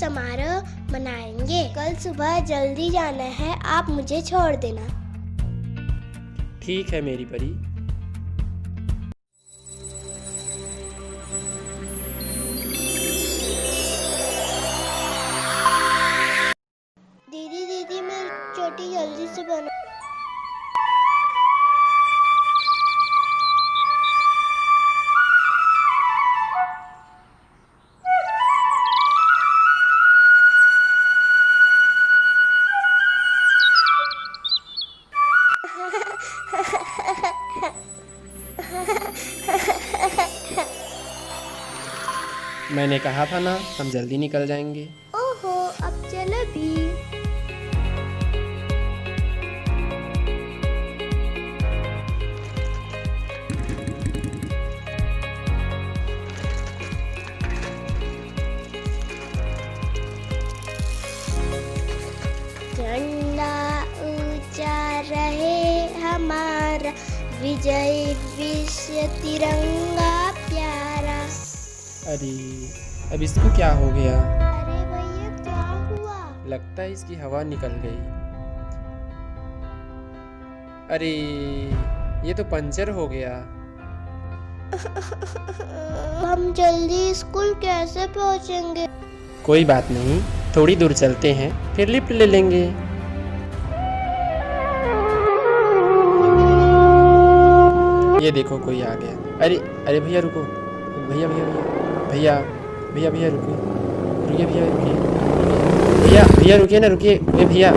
समारोह मनाएंगे। कल सुबह जल्दी जाना है, आप मुझे छोड़ देना। ठीक है मेरी परी। दीदी मैं रोटी जल्दी से बना। मैंने कहा था ना, हम जल्दी निकल जाएंगे। ओहो, अब चलो भी। झंडा ऊंचा रहे हमारा, विजय विश्व तिरंगा प्यारा। अरे अब इसको क्या हो गया? अरे भैया क्या हुआ? लगता है इसकी हवा निकल गई। अरे ये तो पंचर हो गया। हम जल्दी स्कूल कैसे पहुंचेंगे? कोई बात नहीं, थोड़ी दूर चलते हैं, फिर लिफ्ट ले लेंगे। ये देखो कोई आ गया। अरे भैया रुको, भैया भैया भैया भैया भैया भैया रुको, रुकिए भैया, रुकिए भैया, भैया रुकिए ना, रुकिए भैया।